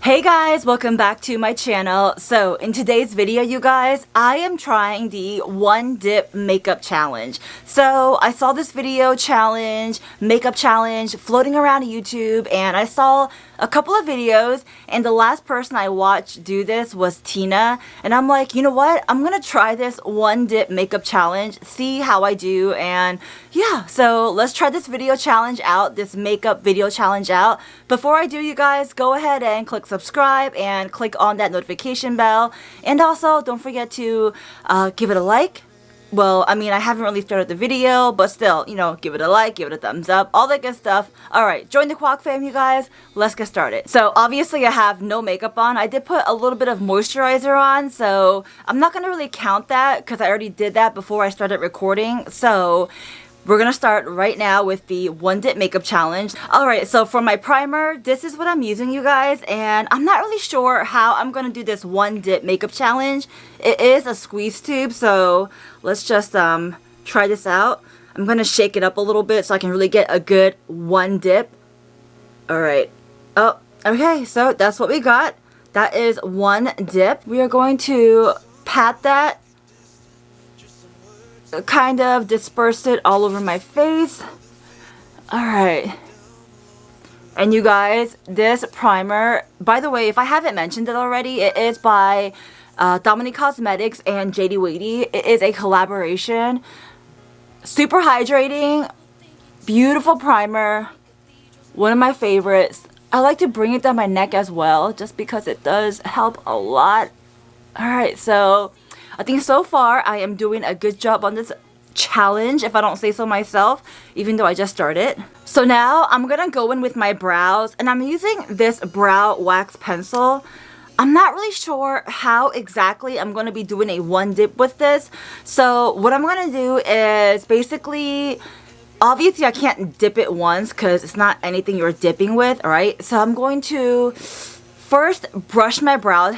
Hey guys, welcome back to my channel. So in today's video, you guys, I am trying the one dip makeup challenge. So I saw this makeup challenge floating around YouTube, and I saw a couple of videos, and the last person I watched do this was Tina, and I'm like, you know what, I'm gonna try this one dip makeup challenge, see how I do. And yeah, so let's try this makeup video challenge out. Before I do, you guys, go ahead and click subscribe and click on that notification bell, and also don't forget to give it a like. Well, I mean, I haven't really started the video, but still, you know, give it a like, give it a thumbs up, all that good stuff. Alright, join the Kwak fam, you guys. Let's get started. So, obviously, I have no makeup on. I did put a little bit of moisturizer on, so I'm not going to really count that because I already did that before I started recording. So, we're gonna start right now with the one dip makeup challenge. Alright, so for my primer, this is what I'm using, you guys, and I'm not really sure how I'm gonna do this one dip makeup challenge. It is a squeeze tube, so let's just try this out. I'm gonna shake it up a little bit so I can really get a good one dip. Alright. Oh, okay, so that's what we got. That is one dip. We are going to pat that, kind of disperse it all over my face. Alright. And you guys, this primer, by the way, if I haven't mentioned it already, it is by Dominique Cosmetics and JD Wadey. It is a collaboration. Super hydrating, beautiful primer, one of my favorites. I like to bring it down my neck as well, just because it does help a lot. Alright, so I think so far I am doing a good job on this challenge, if I don't say so myself, even though I just started. So now I'm gonna go in with my brows, and I'm using this brow wax pencil. I'm not really sure how exactly I'm gonna be doing a one dip with this. So what I'm gonna do is basically, obviously I can't dip it once because it's not anything you're dipping with, alright? So I'm going to first brush my brow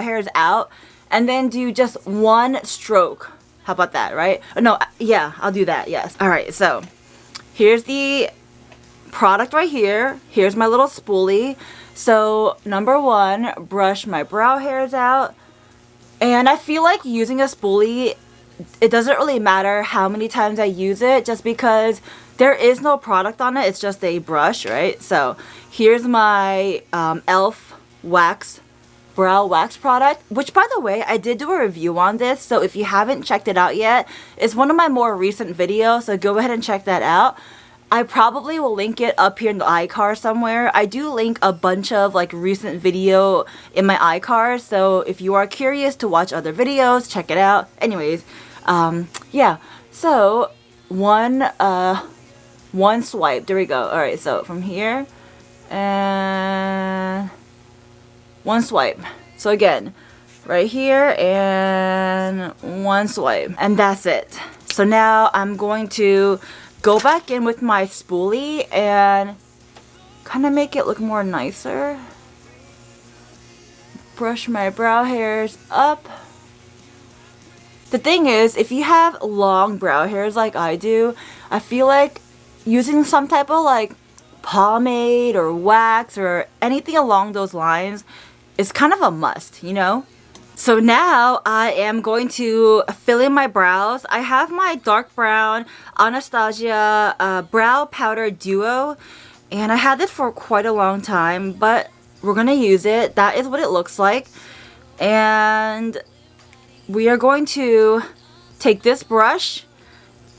hairs out, and then do just one stroke. How about that, right? No, yeah, I'll do that, yes. Alright, so here's the product right here. Here's my little spoolie. So, number one, brush my brow hairs out. And I feel like using a spoolie, it doesn't really matter how many times I use it, just because there is no product on it. It's just a brush, right? So, here's my e.l.f. brow wax product, which, by the way, I did do a review on this, so if you haven't checked it out yet, it's one of my more recent videos, so go ahead and check that out. I probably will link it up here in the iCard somewhere. I do link a bunch of like recent video in my iCard, so if you are curious to watch other videos, check it out. Anyways, yeah, so one swipe, there we go. Alright, so from here, and one swipe. So again, right here, and one swipe, and that's it. So now I'm going to go back in with my spoolie and kind of make it look more nicer. Brush my brow hairs up. The thing is, if you have long brow hairs like I do, I feel like using some type of like pomade or wax or anything along those lines is kind of a must, you know? So now I am going to fill in my brows. I have my dark brown Anastasia brow powder duo, and I had this for quite a long time, but we're gonna use it. That is what it looks like. And we are going to take this brush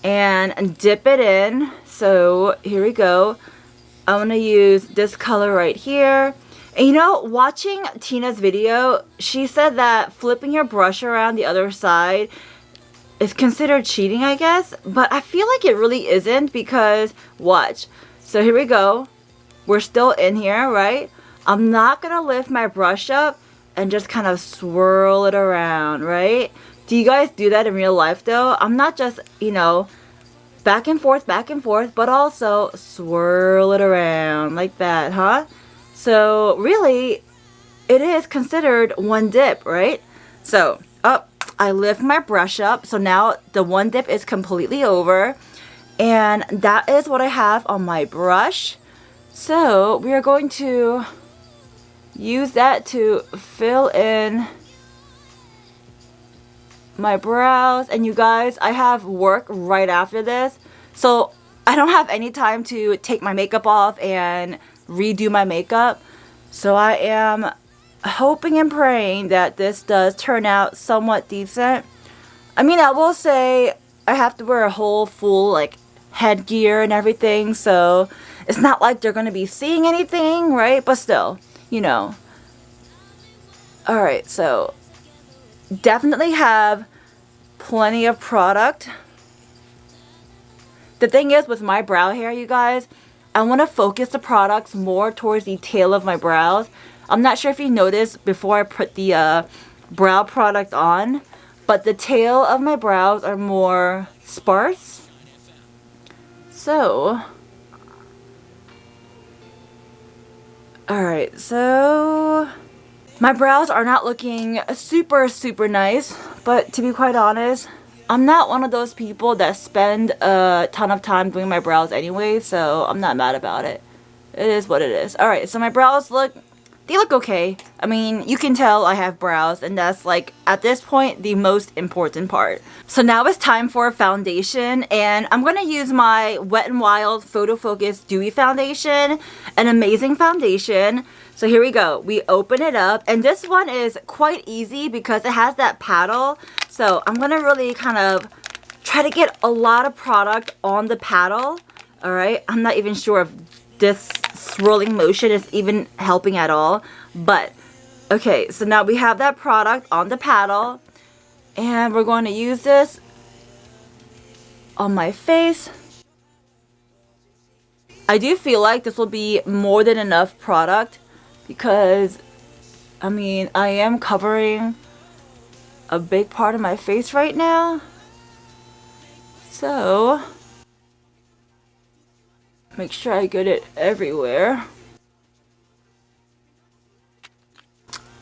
and dip it in. So here we go. I'm gonna use this color right here. And you know, watching Tina's video, she said that flipping your brush around the other side is considered cheating, I guess. But I feel like it really isn't, because watch. So here we go. We're still in here, right? I'm not gonna lift my brush up and just kind of swirl it around, right? Do you guys do that in real life though? I'm not just, you know, back and forth, but also swirl it around like that, huh? So really, it is considered one dip, right? So, I lift my brush up. So now the one dip is completely over. And that is what I have on my brush. So we are going to use that to fill in my brows. And you guys, I have work right after this, so I don't have any time to take my makeup off and redo my makeup. So I am hoping and praying that this does turn out somewhat decent. I mean, I will say I have to wear a whole full like headgear and everything, so it's not like they're gonna be seeing anything, right? But still, you know. Alright, so definitely have plenty of product. The thing is with my brow hair, you guys, I want to focus the products more towards the tail of my brows. I'm not sure if you noticed before I put the brow product on, but the tail of my brows are more sparse. So, alright, so my brows are not looking super nice, but to be quite honest, I'm not one of those people that spend a ton of time doing my brows anyway, so I'm not mad about it. It is what it is. Alright, so my brows look okay. I mean, you can tell I have brows, and that's like, at this point, the most important part. So now it's time for foundation, and I'm going to use my Wet n Wild Photo Focus Dewy Foundation, an amazing foundation. So here we go. We open it up, and this one is quite easy because it has that paddle. So I'm going to really kind of try to get a lot of product on the paddle. Alright, I'm not even sure if this swirling motion is even helping at all, but okay, so now we have that product on the paddle, and we're going to use this on my face. I do feel like this will be more than enough product because, I mean, I am covering a big part of my face right now, so make sure I get it everywhere.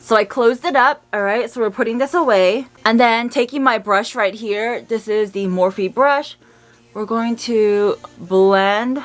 So I closed it up, alright, so we're putting this away. And then taking my brush right here, this is the Morphe brush, we're going to blend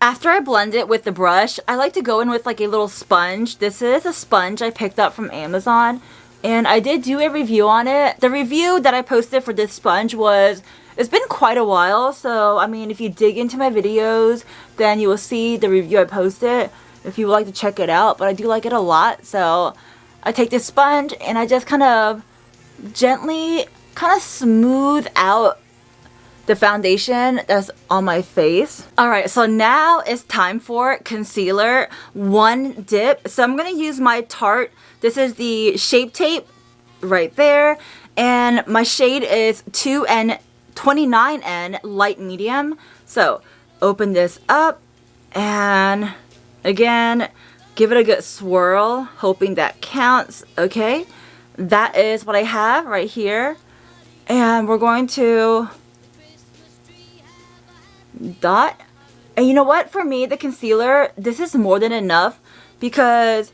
After I blend it with the brush, I like to go in with like a little sponge. This is a sponge I picked up from Amazon, and I did do a review on it. The review that I posted for this sponge was, it's been quite a while, so I mean, if you dig into my videos, then you will see the review I posted if you would like to check it out, but I do like it a lot. So I take this sponge and I just kind of gently kind of smooth out the foundation that's on my face. Alright, so now it's time for concealer. One dip. So I'm going to use my Tarte. This is the Shape Tape right there. And my shade is 2N29N Light Medium. So open this up and again, give it a good swirl, hoping that counts. Okay, that is what I have right here. And we're going to dot. And you know what, for me, the concealer, this is more than enough, because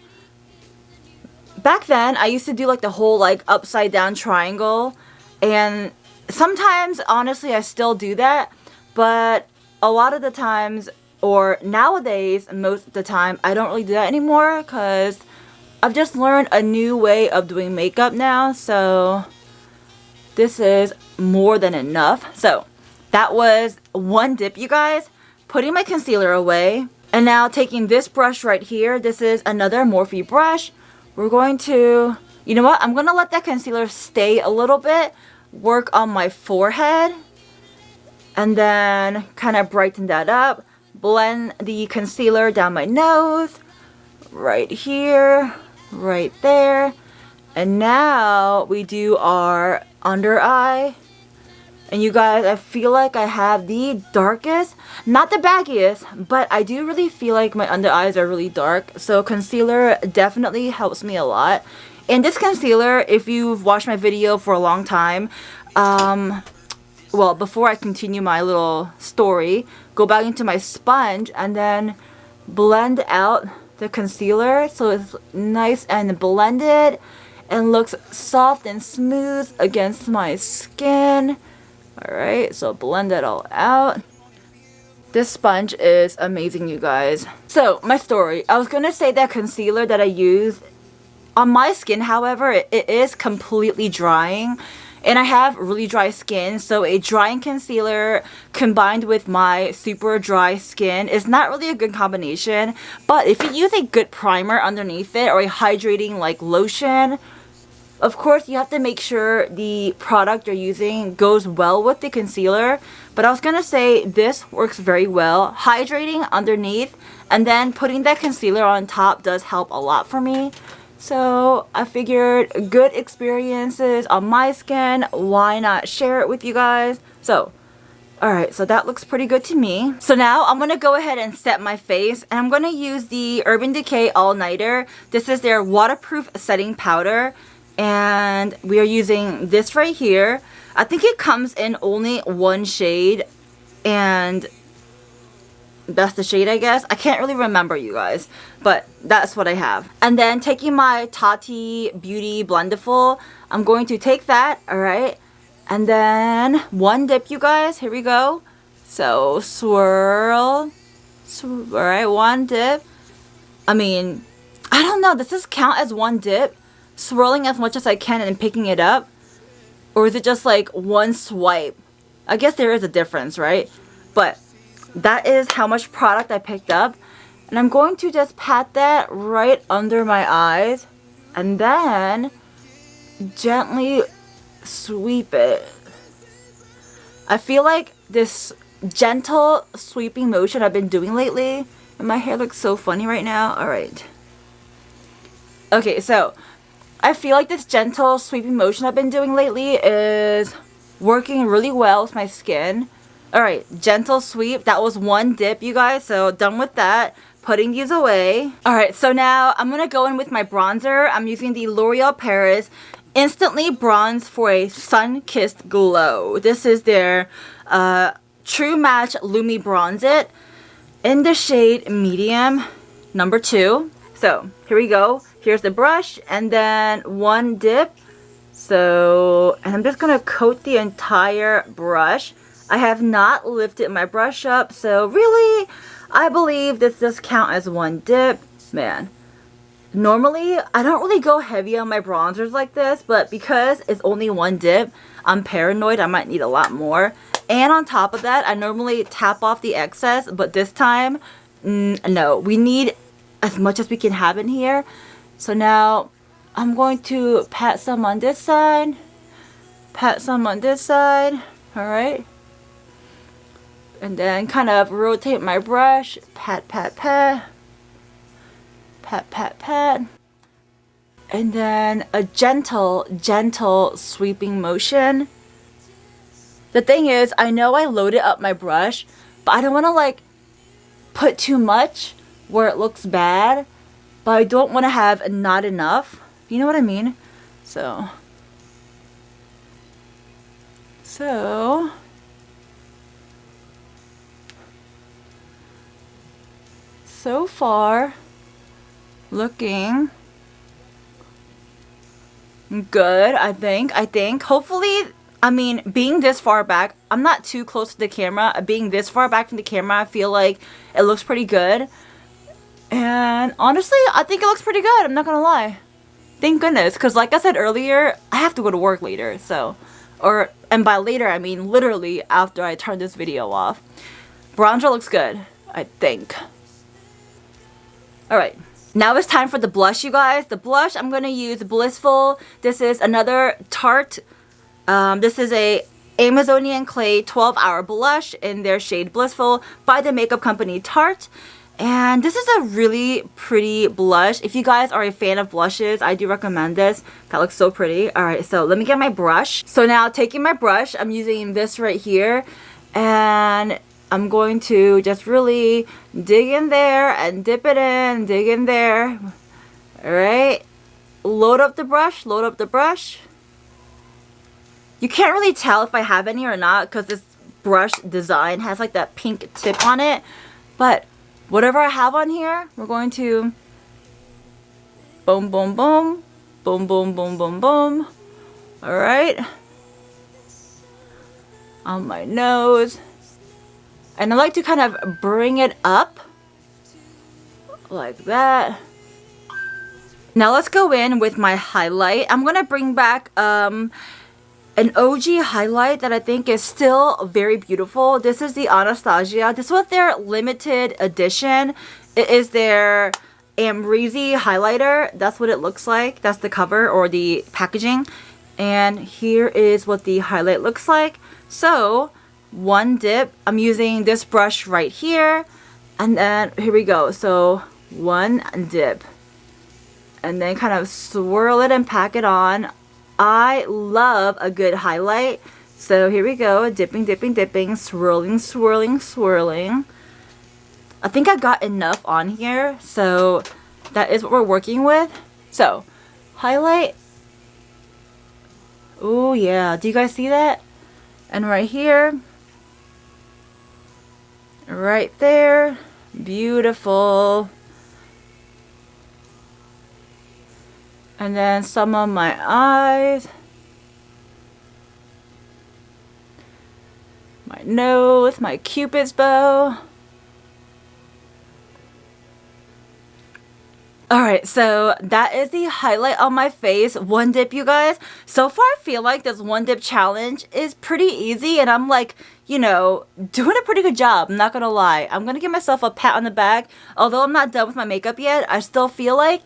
back then I used to do like the whole like upside down triangle, and sometimes honestly I still do that, but a lot of the times, or nowadays most of the time, I don't really do that anymore because I've just learned a new way of doing makeup now. So this is more than enough. So that was one dip, you guys. Putting my concealer away. And now taking this brush right here. This is another Morphe brush. We're going to, you know what? I'm going to let that concealer stay a little bit. Work on my forehead. And then kind of brighten that up. Blend the concealer down my nose. Right here. Right there. And now we do our under eye. And you guys, I feel like I have the darkest, not the baggiest, but I do really feel like my under eyes are really dark. So concealer definitely helps me a lot. And this concealer, if you've watched my video for a long time, well, before I continue my little story, go back into my sponge and then blend out the concealer so it's nice and blended and looks soft and smooth against my skin. Alright, so blend that all out. This sponge is amazing, you guys. So, my story. I was gonna say that concealer that I use on my skin, however, it is completely drying. And I have really dry skin, so a drying concealer combined with my super dry skin is not really a good combination. But if you use a good primer underneath it or a hydrating like lotion, of course you have to make sure the product you're using goes well with the concealer. But I was gonna say this works very well. Hydrating underneath and then putting that concealer on top does help a lot for me. So I figured good experiences on my skin, why not share it with you guys? So, alright, so that looks pretty good to me. So now I'm going to go ahead and set my face, and I'm going to use the Urban Decay All Nighter. This is their waterproof setting powder, and we are using this right here. I think it comes in only one shade, and that's the shade, I guess. I can't really remember, you guys, but that's what I have. And then taking my Tati Beauty Blendiful, I'm going to take that, alright, and then one dip, you guys. Here we go. So swirl, alright, one dip. I mean, I don't know, does this count as one dip? Swirling as much as I can and picking it up? Or is it just like one swipe? I guess there is a difference, right? But that is how much product I picked up. And I'm going to just pat that right under my eyes. And then gently sweep it. I feel like this gentle sweeping motion I've been doing lately. And my hair looks so funny right now. Alright. Okay, so I feel like this gentle sweeping motion I've been doing lately is working really well with my skin. Alright, gentle sweep. That was one dip, you guys. So done with that. Putting these away. Alright, so now I'm going to go in with my bronzer. I'm using the L'Oreal Paris Instantly Bronze for a Sun-Kissed Glow. This is their True Match Lumi Bronze It in the shade Medium number 2. So here we go. Here's the brush and then one dip. So, and I'm just going to coat the entire brush. I have not lifted my brush up, so really, I believe this does count as one dip. Man, normally, I don't really go heavy on my bronzers like this, but because it's only one dip, I'm paranoid I might need a lot more. And on top of that, I normally tap off the excess, but this time, no, we need as much as we can have in here. So now, I'm going to pat some on this side, pat some on this side, alright? And then kind of rotate my brush, pat, pat, pat, pat, pat, pat. And then a gentle, gentle sweeping motion. The thing is, I know I loaded up my brush, but I don't want to like put too much where it looks bad, but I don't want to have not enough. You know what I mean? So far, looking good, I think. Hopefully, I mean, being this far back, I'm not too close to the camera. Being this far back from the camera, I feel like it looks pretty good. And honestly, I think it looks pretty good. I'm not gonna lie. Thank goodness, because like I said earlier, I have to go to work later, so. And by later, I mean literally after I turn this video off. Bronzer looks good, I think. Alright, now it's time for the blush, you guys. The blush, I'm going to use Blissful. This is another Tarte. This is a Amazonian Clay 12-hour blush in their shade Blissful by the makeup company Tarte. And this is a really pretty blush. If you guys are a fan of blushes, I do recommend this. That looks so pretty. Alright, so let me get my brush. So now taking my brush, I'm using this right here. And I'm going to just really dig in there and dip it in, dig in there. Alright. Load up the brush, load up the brush. You can't really tell if I have any or not because this brush design has like that pink tip on it. But whatever I have on here, we're going to boom, boom, boom, boom, boom, boom, boom, boom. Alright. on my nose. And I like to kind of bring it up like that. Now let's go in with my highlight. I'm gonna bring back an OG highlight that I think is still very beautiful. This is the Anastasia. This was their limited edition. It is their Amrezy highlighter. That's what it looks like. That's the cover or the packaging. And here is what the highlight looks like. So one dip. I'm using this brush right here. And then here we go. So one dip. And then kind of swirl it and pack it on. I love a good highlight. So here we go. Dipping, dipping, dipping. Swirling, swirling, swirling. I think I got enough on here. So that is what we're working with. So highlight. Oh yeah. Do you guys see that? And right here. Right there. Beautiful. And then some on my eyes. My nose, my Cupid's bow. Alright, so that is the highlight on my face. One dip, you guys. So far, I feel like this one dip challenge is pretty easy. And I'm like, you know, doing a pretty good job. I'm not gonna lie. I'm gonna give myself a pat on the back. Although I'm not done with my makeup yet, I still feel like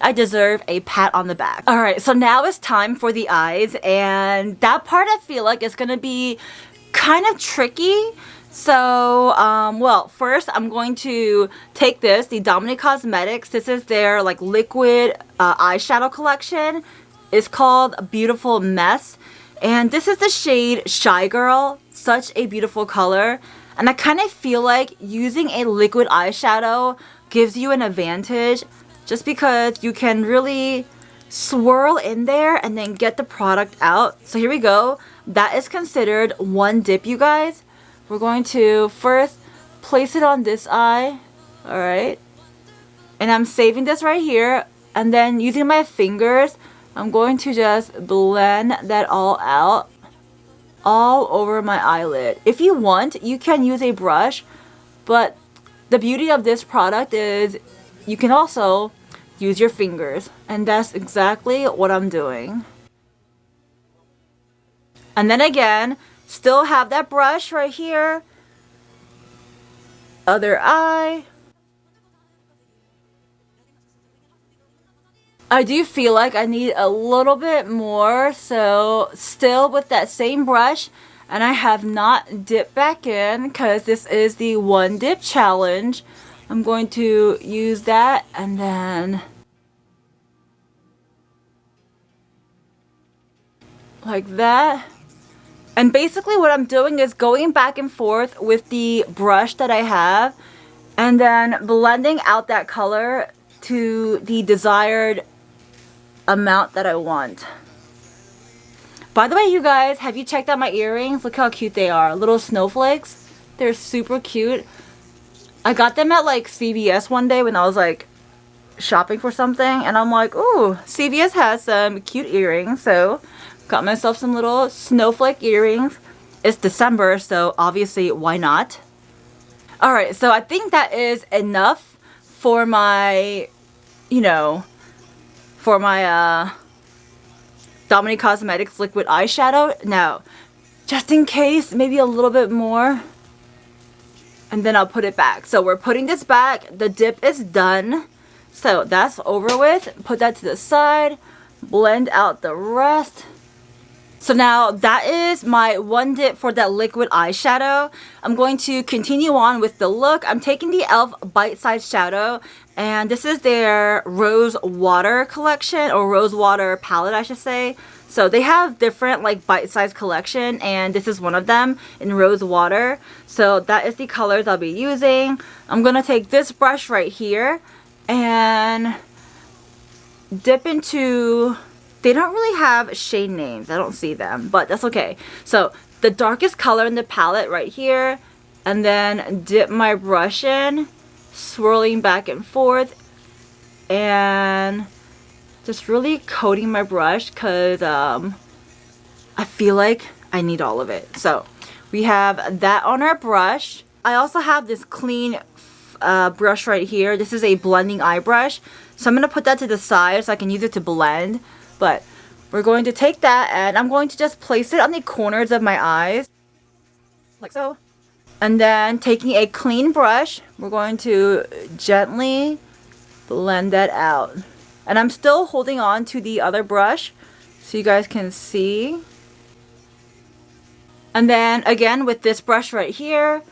I deserve a pat on the back. Alright, so now it's time for the eyes. And that part I feel like is gonna be kind of tricky. So, well, first I'm going to take this, the Dominic Cosmetics. This is their like liquid eyeshadow collection. It's called Beautiful Mess. And this is the shade Shy Girl. Such a beautiful color. And I kind of feel like using a liquid eyeshadow gives you an advantage. Just because you can really swirl in there and then get the product out. So here we go. That is considered one dip, you guys. We're going to first place it on this eye. Alright. And I'm saving this right here. And then using my fingers, I'm going to just blend that all out. All over my eyelid. If you want, you can use a brush. But the beauty of this product is you can also use your fingers. And that's exactly what I'm doing. And then again, still have that brush right here. Other eye. I do feel like I need a little bit more. So still with that same brush. And I have not dipped back in because this is the one dip challenge. I'm going to use that and then like that. And basically what I'm doing is going back and forth with the brush that I have and then blending out that color to the desired amount that I want. By the way, you guys, have you checked out my earrings? Look how cute they are. Little snowflakes. They're super cute. I got them at like CVS one day when I was like shopping for something. And I'm like, ooh, CVS has some cute earrings. So got myself some little snowflake earrings. It's December, so obviously why not? Alright, so I think that is enough for my, you know, for my Dominic Cosmetics liquid eyeshadow. Now, just in case, maybe a little bit more. And then I'll put it back. So we're putting this back. The dip is done. So that's over with. Put that to the side. Blend out the rest. So now that is my one dip for that liquid eyeshadow. I'm going to continue on with the look. I'm taking the e.l.f. Bite Size Shadow. And this is their Rose Water collection. Or Rose Water palette, I should say. So they have different like bite-sized collection. And this is one of them in Rose Water. So that is the colors I'll be using. I'm going to take this brush right here. And dip into... They don't really have shade names. I don't see them, but that's okay. So the darkest color in the palette right here. And then dip my brush in. Swirling back and forth. And just really coating my brush because I feel like I need all of it. So We have that on our brush. I also have this clean brush right here. This is a blending eye brush. So I'm going to put that to the side so I can use it to blend. But we're going to take that and I'm going to just place it on the corners of my eyes. Like so. And then taking a clean brush, we're going to gently blend that out. And I'm still holding on to the other brush so you guys can see. And then again with this brush right here,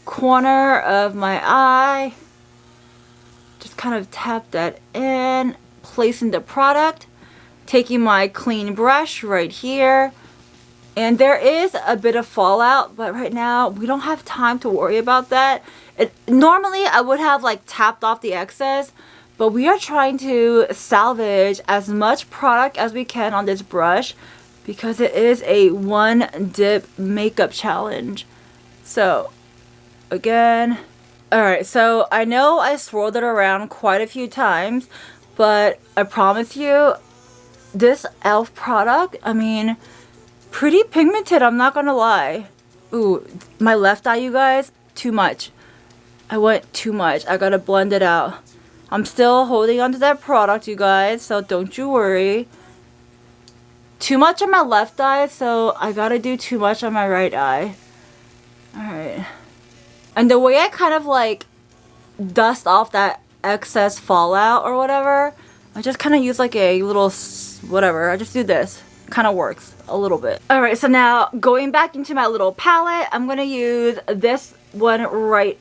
corner of my eye, just kind of tap that in, placing the product, taking my clean brush right here. And there is a bit of fallout, but right now we don't have time to worry about that. Normally I would have like tapped off the excess, but we are trying to salvage as much product as we can on this brush because it is a one dip makeup challenge. So again, alright, so I know I swirled it around quite a few times, but I promise you this e.l.f. product, I mean, pretty pigmented, I'm not gonna lie. Ooh, my left eye, you guys, too much. I went too much. I gotta blend it out. I'm still holding onto that product, you guys, so don't you worry. Too much on my left eye, so I gotta do too much on my right eye. Alright. And the way I kind of like dust off that excess fallout or whatever, I just kind of use like a little whatever. I just do this. Kind of works a little bit. Alright, so now going back into my little palette, I'm gonna use this one right,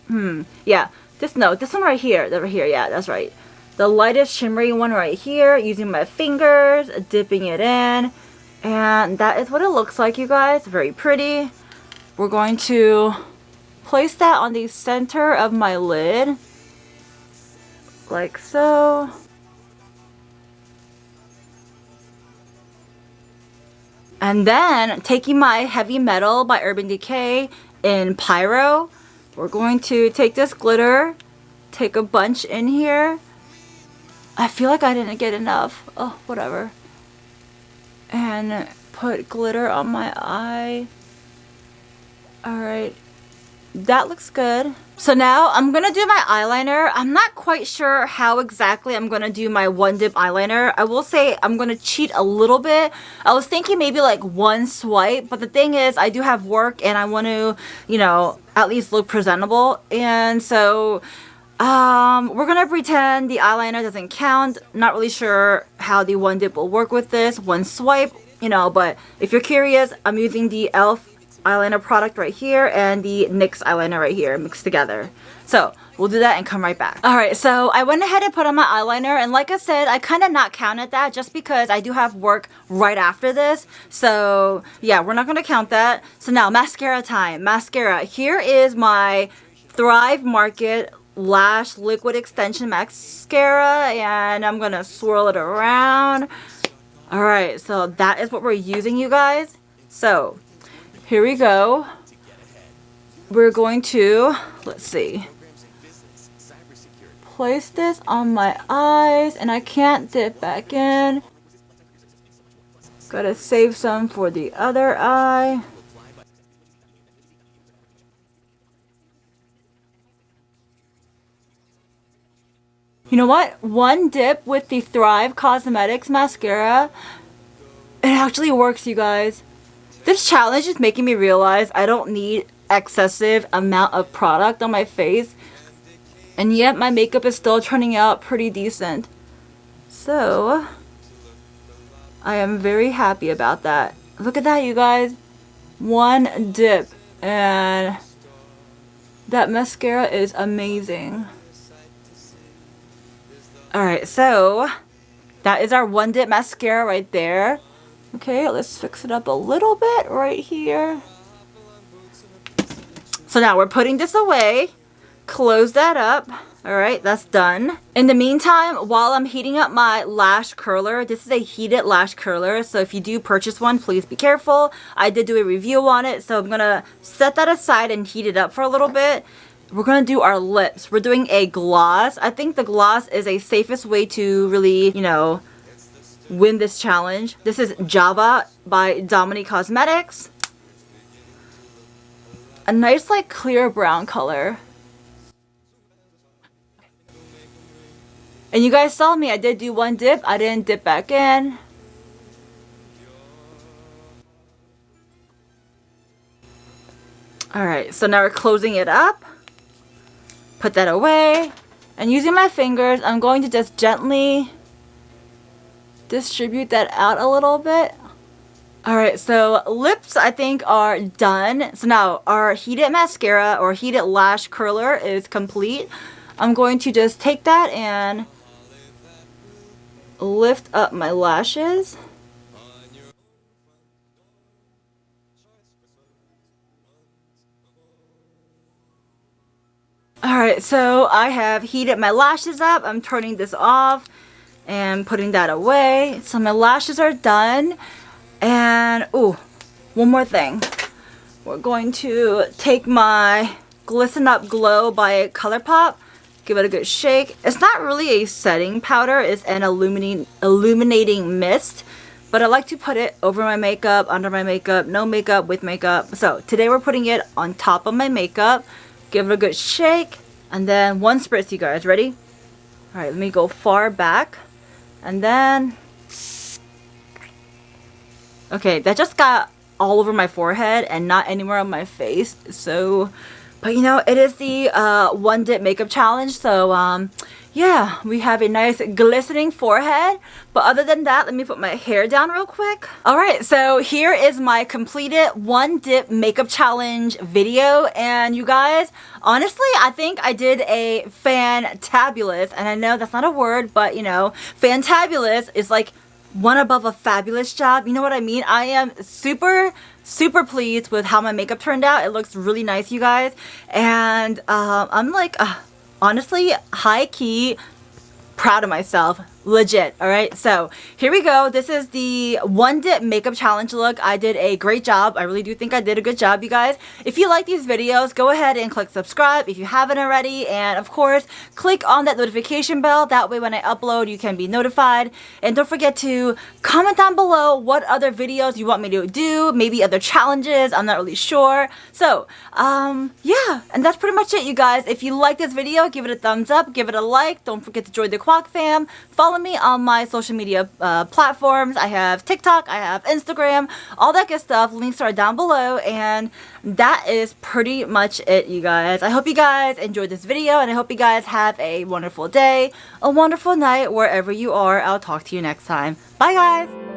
yeah, this one right here, yeah, that's right. The lightest shimmery one right here, using my fingers, dipping it in, and that is what it looks like, you guys. Very pretty. We're going to place that on the center of my lid, like so. And then taking my Heavy Metal by Urban Decay in Pyro, we're going to take this glitter, take a bunch in here. I feel like I didn't get enough. Oh, whatever. And put glitter on my eye. Alright. That looks good. So now I'm gonna do my eyeliner. I'm not quite sure how exactly I'm gonna do my one dip eyeliner. I will say I'm gonna cheat a little bit. I was thinking maybe like one swipe, but the thing is I do have work and I want to, you know, at least look presentable. And so we're gonna pretend the eyeliner doesn't count. Not really sure how the one dip will work with this. One swipe, you know, but if you're curious, I'm using the e.l.f. eyeliner product right here and the NYX eyeliner right here mixed together. So we'll do that and come right back. Alright, so I went ahead and put on my eyeliner, and like I said, I kind of not counted that just because I do have work right after this. So yeah, we're not going to count that. So now mascara time. Mascara. Here is my Thrive Market Lash Liquid Extension Mascara, and I'm going to swirl it around. Alright, so that is what we're using, you guys. So here we go. We're going to, let's see, place this on my eyes, and I can't dip back in. Gotta save some for the other eye. You know what? One dip with the Thrive Cosmetics mascara, it actually works, you guys. This challenge is making me realize I don't need excessive amount of product on my face, and yet my makeup is still turning out pretty decent. So I am very happy about that. Look at that, you guys. One dip and that mascara is amazing. Alright, so that is our one dip mascara right there. Okay, let's fix it up a little bit right here. So now we're putting this away. Close that up. Alright, that's done. In the meantime, while I'm heating up my lash curler, this is a heated lash curler, so if you do purchase one, please be careful. I did do a review on it, so I'm gonna set that aside and heat it up for a little bit. We're gonna do our lips. We're doing a gloss. I think the gloss is a safest way to really, you know, win this challenge. This is Java by Dominique Cosmetics. a nice like clear brown color. And you guys saw me, I did do one dip, I didn't dip back in. Alright, so now we're closing it up. Put that away. And using my fingers, I'm going to just gently distribute that out a little bit. Alright, so lips I think are done. So now our heated mascara or heated lash curler is complete. I'm going to just take that and lift up my lashes. Alright, so I have heated my lashes up. I'm turning this off and putting that away. So my lashes are done. And, ooh, one more thing. We're going to take my Glisten Up Glow by ColourPop. Give it a good shake. It's not really a setting powder. It's an illuminating mist. But I like to put it over my makeup, under my makeup, no makeup, with makeup. So today we're putting it on top of my makeup. Give it a good shake. And then one spritz, you guys. Ready? Alright, let me go far back. And then... okay, that just got all over my forehead and not anywhere on my face. So... but you know, it is the one dip makeup challenge, so yeah, we have a nice glistening forehead. But other than that, let me put my hair down real quick. Alright, so here is my completed one dip makeup challenge video. And you guys, honestly, I think I did a fantabulous, and I know that's not a word, but you know, fantabulous is like one above a fabulous job. You know what I mean? I am super pleased with how my makeup turned out. It looks really nice, you guys. And I'm like, honestly, high-key proud of myself. Legit. Alright, so here we go. This is the one dip makeup challenge look. I did a great job. I really do think I did a good job, you guys. If you like these videos, go ahead and click subscribe if you haven't already. And of course, click on that notification bell. That way when I upload, you can be notified. And don't forget to comment down below what other videos you want me to do. Maybe other challenges. I'm not really sure. So, yeah. And that's pretty much it, you guys. If you like this video, give it a thumbs up. Give it a like. Don't forget to join the Kwak fam. Follow me on my social media platforms. I have TikTok, I have Instagram, all that good stuff. Links are down below, and that is pretty much it, you guys. I hope you guys enjoyed this video, and I hope you guys have a wonderful day, a wonderful night, wherever you are. I'll talk to you next time. Bye, guys!